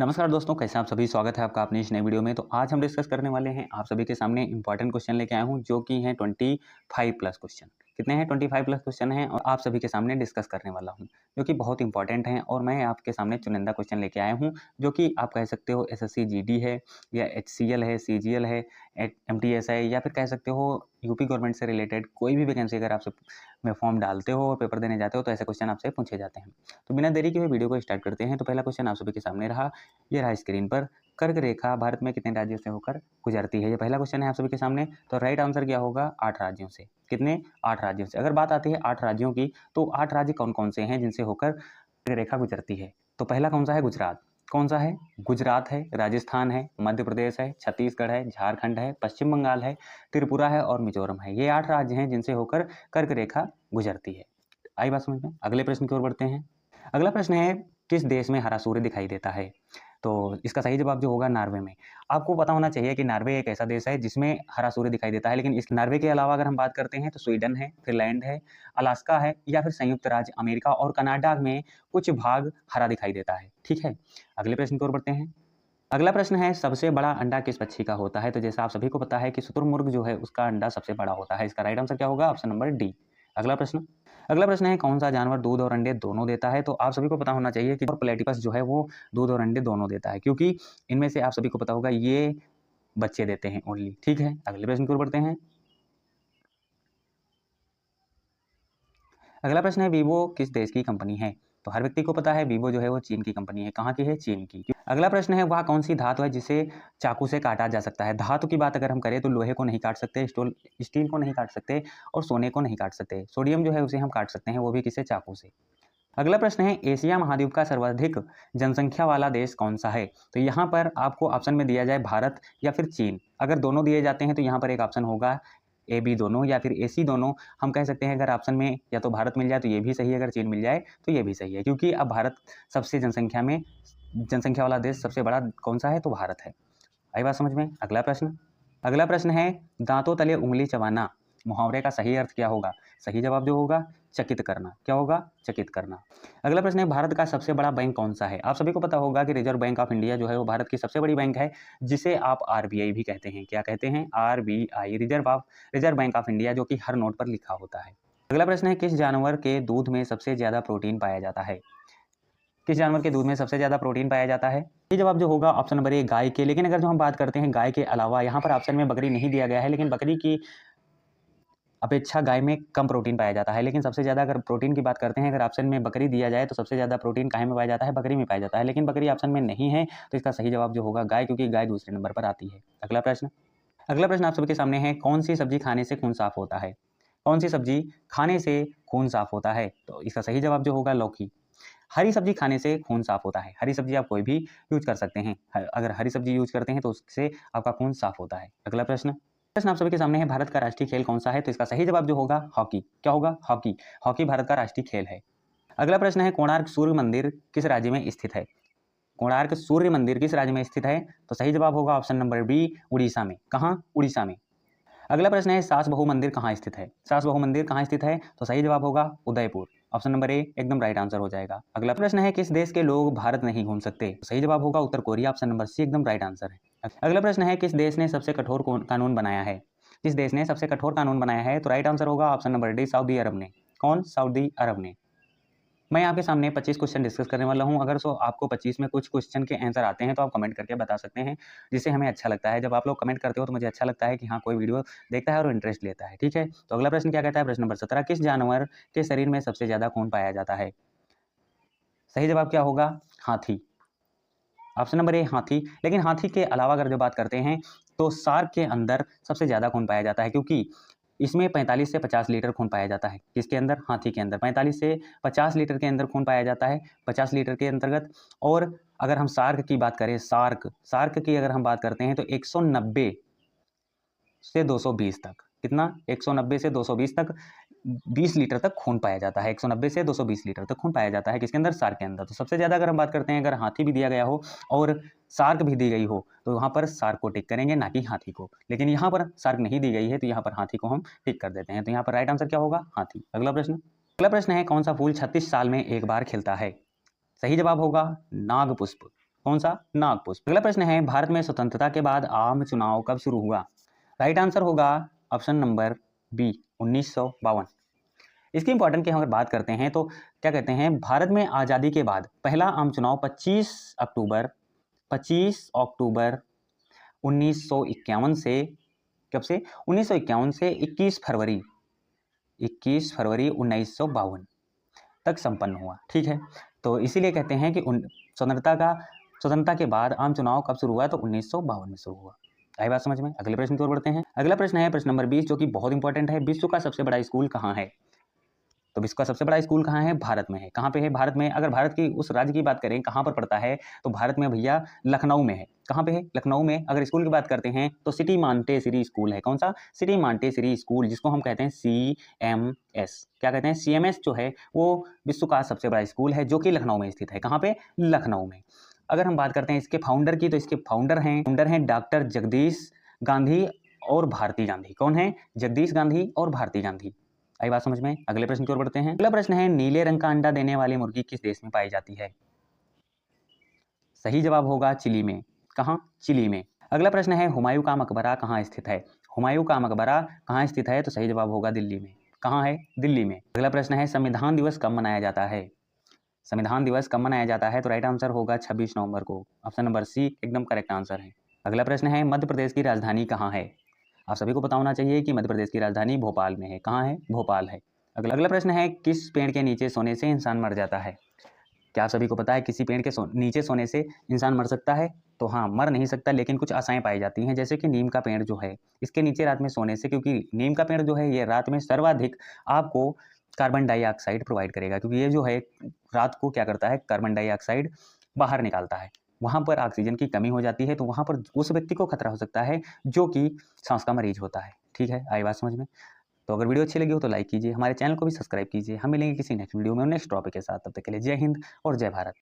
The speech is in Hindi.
नमस्कार दोस्तों, कैसे हैं आप सभी। स्वागत है आपका अपनी इस नई वीडियो में। तो आज हम डिस्कस करने वाले हैं आप सभी के सामने इंपॉर्टेंट क्वेश्चन लेके आया हूं जो कि हैं 25 प्लस क्वेश्चन। कितने हैं? 25 प्लस क्वेश्चन हैं और आप सभी के सामने डिस्कस करने वाला हूं जो कि बहुत इंपॉर्टेंट हैं। और मैं आपके सामने चुनिंदा क्वेश्चन लेके आया हूं जो कि आप कह सकते हो एसएससी जीडी है या HCL है, CGL है, MTS है, या फिर कह सकते हो यूपी गवर्नमेंट से रिलेटेड कोई भी वैकेंसी अगर आपसे में फॉर्म डालते हो और पेपर देने जाते हो तो ऐसे क्वेश्चन आपसे पूछे जाते हैं। तो बिना देरी के हुए वीडियो को स्टार्ट करते हैं। तो पहला क्वेश्चन आप सभी के सामने रहा, ये रहा स्क्रीन पर। कर्क रेखा भारत में कितने राज्यों से होकर गुजरती है? ये पहला क्वेश्चन है आप सभी के सामने। तो राइट आंसर क्या होगा? 8 राज्यों से। कितने? 8 राज्यों से। अगर बात आती है 8 राज्यों की, तो 8 राज्य कौन कौन से हैं जिनसे होकर कर्क रेखा गुजरती है? तो पहला कौन सा है? गुजरात। कौन सा है? गुजरात है, राजस्थान है, मध्य प्रदेश है, छत्तीसगढ़ है, झारखंड है, पश्चिम बंगाल है, त्रिपुरा है और मिजोरम है। ये 8 राज्य हैं जिनसे होकर कर्क रेखा गुजरती है। आई बात समझ में? अगले प्रश्न की ओर बढ़ते हैं। अगला प्रश्न है, किस देश में हरा सूर्य दिखाई देता है? तो इसका सही जवाब जो होगा नॉर्वे में। आपको पता होना चाहिए कि नॉर्वे एक ऐसा देश है जिसमें हरा सूर्य दिखाई देता है, लेकिन इस नॉर्वे के अलावा अगर हम बात करते हैं तो स्वीडन है, फिनलैंड है, अलास्का है, या फिर संयुक्त राज्य अमेरिका और कनाडा में कुछ भाग हरा दिखाई देता है। ठीक है, अगले प्रश्न की ओर बढ़ते हैं। अगला प्रश्न है, सबसे बड़ा अंडा किस पक्षी का होता है? तो जैसा आप सभी को पता है कि शुतुरमुर्ग जो है उसका अंडा सबसे बड़ा होता है। इसका राइट आंसर क्या होगा? Option number D. अगला प्रश्न है, कौन सा जानवर दूध और अंडे दोनों देता है? तो आप सभी को पता होना चाहिए कि प्लेटिपस जो है वो दूध और अंडे दोनों देता है, क्योंकि इनमें से आप सभी को पता होगा ये बच्चे देते हैं ओनली। ठीक है, अगले प्रश्न की ओर बढ़ते हैं। अगला प्रश्न है, वीवो किस देश की कंपनी है? तो हर व्यक्ति को पता है वीवो जो है वो चीन की कंपनी है। कहाँ की है? चीन की। अगला प्रश्न है, वह कौन सी धातु है जिसे चाकू से काटा जा सकता है? धातु की बात अगर हम करें तो लोहे को नहीं काट सकते, स्टील को नहीं काट सकते और सोने को नहीं काट सकते। सोडियम जो है उसे हम काट सकते हैं, वो भी किससे? चाकू से। अगला प्रश्न है, एशिया महाद्वीप का सर्वाधिक जनसंख्या वाला देश कौन सा है? तो यहाँ पर आपको ऑप्शन में दिया जाए भारत या फिर चीन। अगर दोनों दिए जाते हैं तो यहाँ पर एक ऑप्शन होगा ए बी दोनों या फिर ए सी दोनों। हम कह सकते हैं अगर ऑप्शन में या तो भारत मिल जाए तो ये भी सही है, अगर चीन मिल जाए तो ये भी सही है, क्योंकि अब भारत सबसे जनसंख्या वाला देश सबसे बड़ा कौन सा है? तो भारत है। आई बात समझ में? अगला प्रश्न है, दांतों तले उंगली चबाना मुहावरे का सही अर्थ क्या होगा? सही जवाब जो होगा चकित करना। क्या होगा? चकित करना। अगला प्रश्न है, भारत का सबसे बड़ा बैंक कौन सा है? आप सभी को पता होगा कि रिजर्व बैंक ऑफ इंडिया जो है वो भारत की सबसे बड़ी बैंक है, जिसे आप RBI भी कहते हैं। क्या कहते हैं? RBI, reserve bank of India, जो कि हर नोट पर लिखा होता है। अगला प्रश्न है, किस जानवर के दूध में सबसे ज्यादा प्रोटीन पाया जाता है? किस जानवर के दूध में सबसे ज्यादा प्रोटीन पाया जाता है? ये जवाब जो होगा ऑप्शन नंबर ए, गाय के। लेकिन अगर जो हम बात करते हैं गाय के अलावा, यहाँ पर ऑप्शन में बकरी नहीं दिया गया है, लेकिन बकरी की अपेक्षा गाय में कम प्रोटीन पाया जाता है। लेकिन सबसे ज़्यादा अगर प्रोटीन की बात करते हैं, अगर ऑप्शन में बकरी दिया जाए तो सबसे ज़्यादा प्रोटीन काहे में पाया जाता है? बकरी में पाया जाता है। लेकिन बकरी ऑप्शन में नहीं है, तो इसका सही जवाब जो होगा गाय, क्योंकि गाय दूसरे नंबर पर आती है। अगला प्रश्न आप सबके सामने है, कौन सी सब्जी खाने से खून साफ होता है? कौन सी सब्जी खाने से खून साफ होता है? तो इसका सही जवाब जो होगा लौकी। हरी सब्जी खाने से खून साफ होता है। हरी सब्जी आप कोई भी यूज कर सकते हैं। अगर हरी सब्जी यूज करते हैं तो उससे आपका खून साफ होता है। अगला प्रश्न आप सभी के सामने है, भारत का राष्ट्रीय खेल कौन सा है? तो इसका सही जवाब जो होगा हॉकी। क्या होगा? हॉकी। हॉकी भारत का राष्ट्रीय खेल है। अगला प्रश्न है, कोणार्क सूर्य मंदिर किस राज्य में स्थित है? कोणार्क सूर्य मंदिर किस राज्य में स्थित है? तो सही जवाब होगा ऑप्शन नंबर बी, उड़ीसा में। कहाँ? उड़ीसा में। अगला प्रश्न है, सास बहु मंदिर कहाँ स्थित है? सास बहु मंदिर कहाँ स्थित है? तो सही जवाब होगा उदयपुर। ऑप्शन नंबर ए एकदम राइट आंसर हो जाएगा। अगला प्रश्न है, किस देश के लोग भारत नहीं घूम सकते? तो सही जवाब होगा उत्तर कोरिया। ऑप्शन नंबर सी एकदम राइट आंसर है। अगला प्रश्न है, किस देश ने सबसे कठोर कानून बनाया है? किस देश ने सबसे कठोर कानून बनाया है? तो राइट आंसर होगा ऑप्शन नंबर डी, सऊदी अरब ने। कौन? सऊदी अरब ने। मैं आपके सामने 25 क्वेश्चन डिस्कस करने वाला हूं। अगर आपको 25 में कुछ क्वेश्चन के आंसर आते हैं तो आप कमेंट करके बता सकते हैं, जिससे हमें अच्छा लगता है। जब आप लोग कमेंट करते हो तो मुझे अच्छा लगता है कि हाँ, कोई वीडियो देखता है और इंटरेस्ट लेता है। ठीक है, तो अगला प्रश्न क्या कहता है? प्रश्न नंबर 17, किस जानवर के शरीर में सबसे ज्यादा खून पाया जाता है? सही जवाब क्या होगा? हाथी। ऑप्शन नंबर ए, हाथी। लेकिन हाथी के अलावा अगर जो बात करते हैं तो सार्क के अंदर सबसे ज्यादा खून पाया जाता है, क्योंकि इसमें 45 से 50 लीटर खून पाया जाता है। किसके अंदर? हाथी के अंदर 45 से 50 लीटर के अंदर खून पाया जाता है, 50 लीटर के अंतर्गत। और अगर हम सार्क की बात करें, सार्क की अगर हम बात करते हैं तो 190 से 220 तक। कितना? 190 से 220 तक 20 लीटर तक खून पाया जाता है। 190 से 220 लीटर तक खून पाया जाता है। किसके अंदर? सार्क के अंदर। तो सबसे ज्यादा अगर हम बात करते हैं, अगर हाथी भी दिया गया हो और सार्क भी दी गई हो तो वहां पर सार्क को टिक करेंगे, ना कि हाथी को। लेकिन यहाँ पर सार्क नहीं दी गई है तो यहाँ पर हाथी को हम टिक कर देते हैं। तो यहाँ पर राइट आंसर क्या होगा? हाथी। अगला प्रश्न है, कौन सा फूल 36 साल में एक बार खिलता है? सही जवाब होगा नागपुष्प। कौन सा? नागपुष्प। अगला प्रश्न है, भारत में स्वतंत्रता के बाद आम चुनाव कब शुरू हुआ? राइट आंसर होगा ऑप्शन नंबर बी, 1952। इसकी इंपॉर्टेंट की हम अगर बात करते हैं तो क्या कहते हैं, भारत में आज़ादी के बाद पहला आम चुनाव 25 अक्टूबर 1951 से, कब से? 1951 से 21 फरवरी 1952 तक संपन्न हुआ। ठीक है, तो इसीलिए कहते हैं कि स्वतंत्रता के बाद आम चुनाव कब शुरू हुआ? तो 1952 में शुरू हुआ। आई बात समझ में? अगले प्रश्न की ओर बढ़ते हैं। अगला प्रश्न है प्रश्न नंबर 20, जो कि बहुत इंपॉर्टेंट है। विश्व का सबसे बड़ा स्कूल कहाँ है? तो विश्व का सबसे बड़ा स्कूल कहाँ है? भारत में है। कहाँ पे है? भारत में। अगर भारत की उस राज्य की बात करें कहाँ पर पड़ता है, तो भारत में भैया लखनऊ में है। कहाँ पे है? लखनऊ में। अगर स्कूल की बात करते हैं तो सिटी मांटेसरी स्कूल है। कौन सा? सिटी मांटेसरी स्कूल, जिसको हम कहते हैं CMS। क्या कहते हैं? CMS जो है वो विश्व का सबसे बड़ा स्कूल है, जो कि लखनऊ में स्थित है। कहाँ पे? लखनऊ में। अगर हम बात करते हैं इसके फाउंडर की, तो इसके फाउंडर हैं डॉक्टर जगदीश गांधी और भारती गांधी। कौन है? जगदीश गांधी और भारती गांधी। आई बात समझ में? अगले प्रश्न की ओर बढ़ते हैं। अगला प्रश्न है, नीले रंग का अंडा देने वाली मुर्गी किस देश में पाई जाती है? सही जवाब होगा चिली में। कहाँ? चिली में। अगला प्रश्न है, हुमायूं का मकबरा कहाँ स्थित है? हुमायूं का मकबरा कहाँ स्थित है? तो सही जवाब होगा दिल्ली में। कहाँ है? दिल्ली में। अगला प्रश्न है, संविधान दिवस कब मनाया जाता है? संविधान दिवस कब मनाया जाता है? तो राइट आंसर होगा 26 नवंबर को। ऑप्शन नंबर सी एकदम करेक्ट आंसर है। अगला प्रश्न है, मध्य प्रदेश की राजधानी कहाँ है? आप सभी को पता होना चाहिए कि मध्य प्रदेश की राजधानी भोपाल में है। कहाँ है? भोपाल है। अगला प्रश्न है, किस पेड़ के नीचे सोने से इंसान मर जाता है? क्या आप सभी को पता है किसी पेड़ के नीचे सोने से इंसान मर सकता है? तो हाँ, मर नहीं सकता, लेकिन कुछ आशाएं पाई जाती हैं, जैसे कि नीम का पेड़ जो है, इसके नीचे रात में सोने से, क्योंकि नीम का पेड़ जो है ये रात में सर्वाधिक आपको कार्बन डाइऑक्साइड प्रोवाइड करेगा, क्योंकि ये जो है रात को क्या करता है, कार्बन डाइऑक्साइड बाहर निकालता है। वहाँ पर ऑक्सीजन की कमी हो जाती है, तो वहाँ पर उस व्यक्ति को खतरा हो सकता है जो कि सांस का मरीज होता है। ठीक है, आई बात समझ में? तो अगर वीडियो अच्छी लगी हो तो लाइक कीजिए, हमारे चैनल को भी सब्सक्राइब कीजिए। हम मिलेंगे किसी नेक्स्ट वीडियो में नेक्स्ट टॉपिक के साथ। तब तक के लिए जय हिंद और जय भारत।